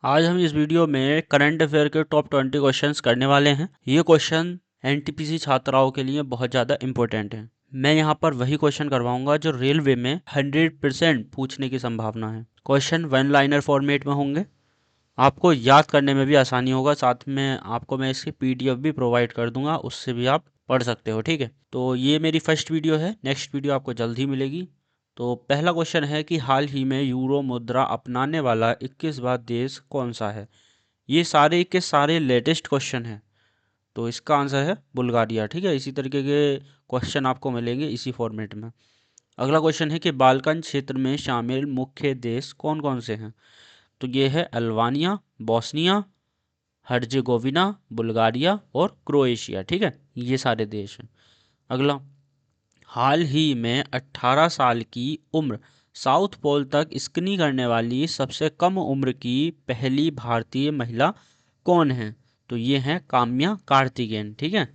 आज हम इस वीडियो में करंट अफेयर के टॉप 20 क्वेश्चंस करने वाले हैं। ये क्वेश्चन एनटीपीसी छात्राओं के लिए बहुत ज़्यादा इम्पोर्टेंट है। मैं यहाँ पर वही क्वेश्चन करवाऊंगा जो रेलवे में 100% पूछने की संभावना है। क्वेश्चन वन लाइनर फॉर्मेट में होंगे, आपको याद करने में भी आसानी होगा। साथ में आपको मैं इसकी पीडीएफ भी प्रोवाइड कर दूंगा, उससे भी आप पढ़ सकते हो। ठीक है, तो ये मेरी फर्स्ट वीडियो है, नेक्स्ट वीडियो आपको जल्द ही मिलेगी। तो पहला क्वेश्चन है कि हाल ही में यूरो मुद्रा अपनाने वाला 21वां देश कौन सा है। ये सारे के सारे लेटेस्ट क्वेश्चन हैं, तो इसका आंसर है बुल्गारिया। ठीक है, इसी तरीके के क्वेश्चन आपको मिलेंगे इसी फॉर्मेट में। अगला क्वेश्चन है कि बाल्कन क्षेत्र में शामिल मुख्य देश कौन कौन से हैं। तो ये है अल्बानिया, बोस्निया, हर्जेगोविना, बुल्गारिया और क्रोएशिया। ठीक है, ये सारे देश हैं। अगला, हाल ही में 18 साल की उम्र साउथ पोल तक स्कीइंग करने वाली सबसे कम उम्र की पहली भारतीय महिला कौन है। तो ये है काम्या कार्तिकेयन। ठीक है,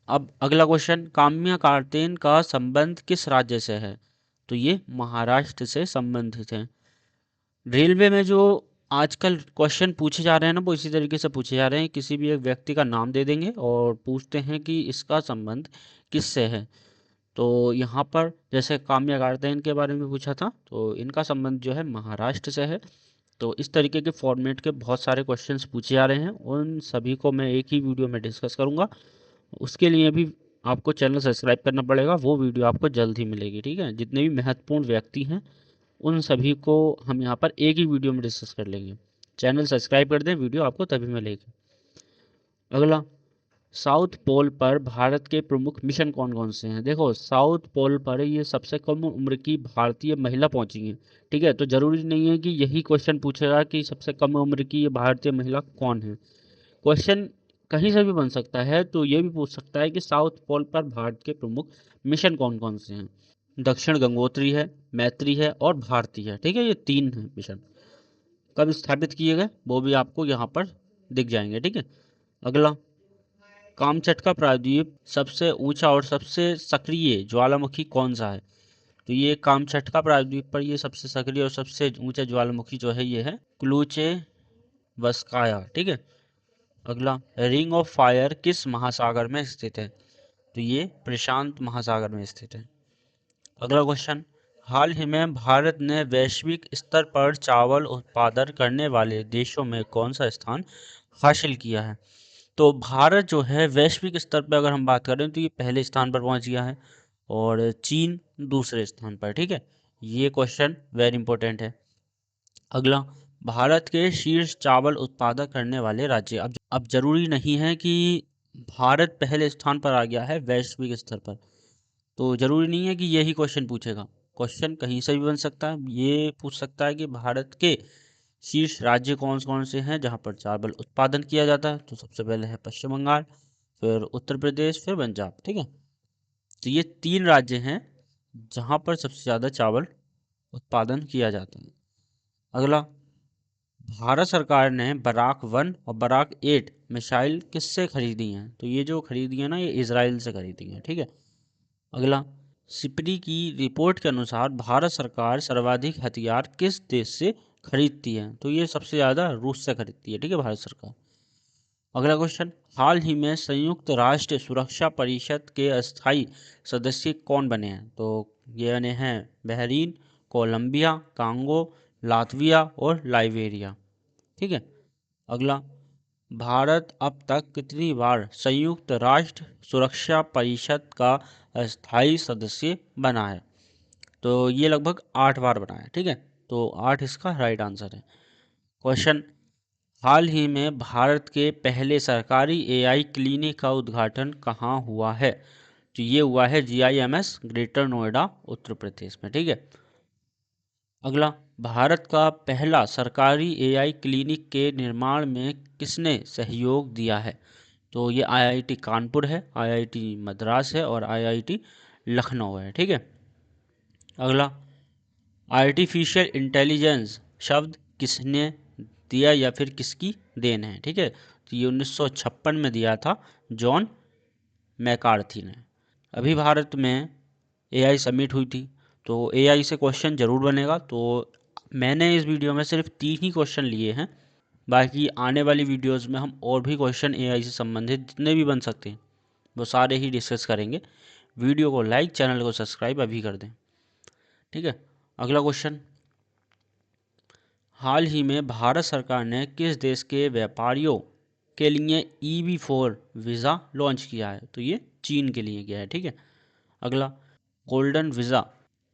अब अगला क्वेश्चन, काम्या कार्तिकेयन का संबंध किस राज्य से है। तो ये महाराष्ट्र से संबंधित है। रेलवे में जो आजकल क्वेश्चन पूछे जा रहे हैं ना, वो इसी तरीके से पूछे जा रहे हैं। किसी भी एक व्यक्ति का नाम दे देंगे और पूछते हैं कि इसका संबंध किससे है। तो यहाँ पर जैसे काम्या गारदेन के बारे में पूछा था, तो इनका संबंध जो है महाराष्ट्र से है। तो इस तरीके के फॉर्मेट के बहुत सारे क्वेश्चंस पूछे जा रहे हैं, उन सभी को मैं एक ही वीडियो में डिस्कस करूँगा। उसके लिए भी आपको चैनल सब्सक्राइब करना पड़ेगा, वो वीडियो आपको जल्द ही मिलेगी। ठीक है, जितने भी महत्वपूर्ण व्यक्ति हैं उन सभी को हम यहाँ पर एक ही वीडियो में डिस्कस कर लेंगे। चैनल सब्सक्राइब कर दें, वीडियो आपको तभी मिलेगी। अगला, साउथ पोल पर भारत के प्रमुख मिशन कौन कौन से हैं। देखो, साउथ पोल पर ये सबसे कम उम्र की भारतीय महिला पहुंची है। ठीक है, तो जरूरी नहीं है कि यही क्वेश्चन पूछेगा कि सबसे कम उम्र की ये भारतीय महिला कौन है। क्वेश्चन कहीं से भी बन सकता है, तो ये भी पूछ सकता है कि साउथ पोल पर भारत के प्रमुख मिशन कौन कौन से हैं। दक्षिण गंगोत्री है, मैत्री है और भारती है। ठीक है, ये तीन है मिशन। कब स्थापित किए गए वो भी आपको यहाँ पर दिख जाएंगे। ठीक है, अगला, कामचटका प्रायद्वीप सबसे ऊंचा और सबसे सक्रिय ज्वालामुखी कौन सा है। तो ये कामचटका प्रायद्वीप पर ये सबसे सक्रिय और सबसे ऊंचा ज्वालामुखी जो है ये है क्लूचे वस्काया। ठीक है, अगला, रिंग ऑफ फायर किस महासागर में स्थित है। तो ये प्रशांत महासागर में स्थित है। अगला क्वेश्चन, हाल ही में भारत ने वैश्विक स्तर पर चावल उत्पादन करने वाले देशों में कौन सा स्थान हासिल किया है। तो भारत जो है वैश्विक स्तर पर अगर हम बात करें तो ये पहले स्थान पर पहुंच गया है और चीन दूसरे स्थान पर। ठीक है, ये क्वेश्चन वेरी इंपॉर्टेंट है। अगला, भारत के शीर्ष चावल उत्पादक करने वाले राज्य। अब जरूरी नहीं है कि भारत पहले स्थान पर आ गया है वैश्विक स्तर पर, तो जरूरी नहीं है कि यही क्वेश्चन पूछेगा। क्वेश्चन कहीं से भी बन सकता है। ये पूछ सकता है कि भारत के शीर्ष राज्य कौन कौन से हैं जहां पर चावल उत्पादन किया जाता है। तो सबसे पहले है पश्चिम बंगाल, फिर उत्तर प्रदेश, फिर पंजाब। ठीक है, तो ये तीन राज्य हैं जहां पर सबसे ज़्यादा चावल उत्पादन किया जाता है। अगला, भारत सरकार ने बराक 1 और बराक 8 मिसाइल किससे खरीदी हैं। तो ये जो खरीदी है ना, ये इसराइल से खरीदी है। ठीक है, अगला, सिप्री की रिपोर्ट के अनुसार भारत सरकार सर्वाधिक हथियार किस देश से खरीदती है। तो ये सबसे ज़्यादा रूस से खरीदती है। ठीक है, भारत सरकार। अगला क्वेश्चन, हाल ही में संयुक्त राष्ट्र सुरक्षा परिषद के अस्थायी सदस्य कौन बने हैं। तो ये बने हैं बहरीन, कोलंबिया, कांगो, लातविया और लाइबेरिया। ठीक है, अगला, भारत अब तक कितनी बार संयुक्त राष्ट्र सुरक्षा परिषद का अस्थायी सदस्य बना है। तो ये लगभग 8 बार बना है। ठीक है, तो 8 इसका राइट आंसर है। क्वेश्चन, हाल ही में भारत के पहले सरकारी एआई क्लिनिक का उद्घाटन कहाँ हुआ है। तो ये हुआ है जीआईएमएस ग्रेटर नोएडा उत्तर प्रदेश में। ठीक है, अगला, भारत का पहला सरकारी एआई क्लिनिक के निर्माण में किसने सहयोग दिया है। तो ये आईआईटी कानपुर है, आईआईटी मद्रास है और आईआईटी लखनऊ है। ठीक है, अगला, आर्टिफिशियल इंटेलिजेंस शब्द किसने दिया या फिर किसकी देन है। ठीक है, तो ये 1956 में दिया था जॉन मैकार्थी ने। अभी भारत में एआई समिट हुई थी, तो एआई से क्वेश्चन जरूर बनेगा, तो मैंने इस वीडियो में सिर्फ 3 ही क्वेश्चन लिए हैं, बाकी आने वाली वीडियोस में हम और भी क्वेश्चन एआई से संबंधित जितने भी बन सकते हैं वो सारे ही डिस्कस करेंगे। वीडियो को लाइक, चैनल को सब्सक्राइब अभी कर दें। ठीक है, अगला क्वेश्चन, हाल ही में भारत सरकार ने किस देश के व्यापारियों के लिए EB4 वीज़ा लॉन्च किया है? तो ये चीन के लिए किया है। ठीक है, अगला, गोल्डन वीज़ा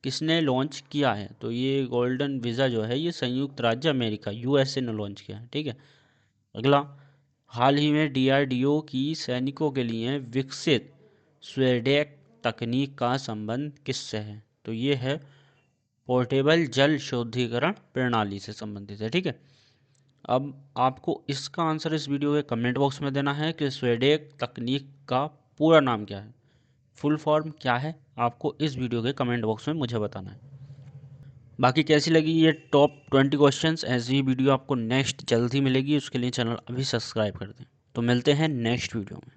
किसने लॉन्च किया है? तो ये गोल्डन वीज़ा जो है ये संयुक्त राज्य अमेरिका USA ने लॉन्च किया है। ठीक है, अगला, हाल ही में DRDO की सैनिकों के लिए विकसित स्वेडेक तकनीक का संबंध किससे है? तो ये है पोर्टेबल जल शुद्धिकरण प्रणाली से संबंधित है। ठीक है, अब आपको इसका आंसर इस वीडियो के कमेंट बॉक्स में देना है कि स्वेडेक तकनीक का पूरा नाम क्या है, फुल फॉर्म क्या है, आपको इस वीडियो के कमेंट बॉक्स में मुझे बताना है। बाकी कैसी लगी ये टॉप 20 क्वेश्चंस, ऐसी ही वीडियो आपको नेक्स्ट जल्द ही मिलेगी, उसके लिए चैनल अभी सब्सक्राइब कर दें। तो मिलते हैं नेक्स्ट वीडियो में।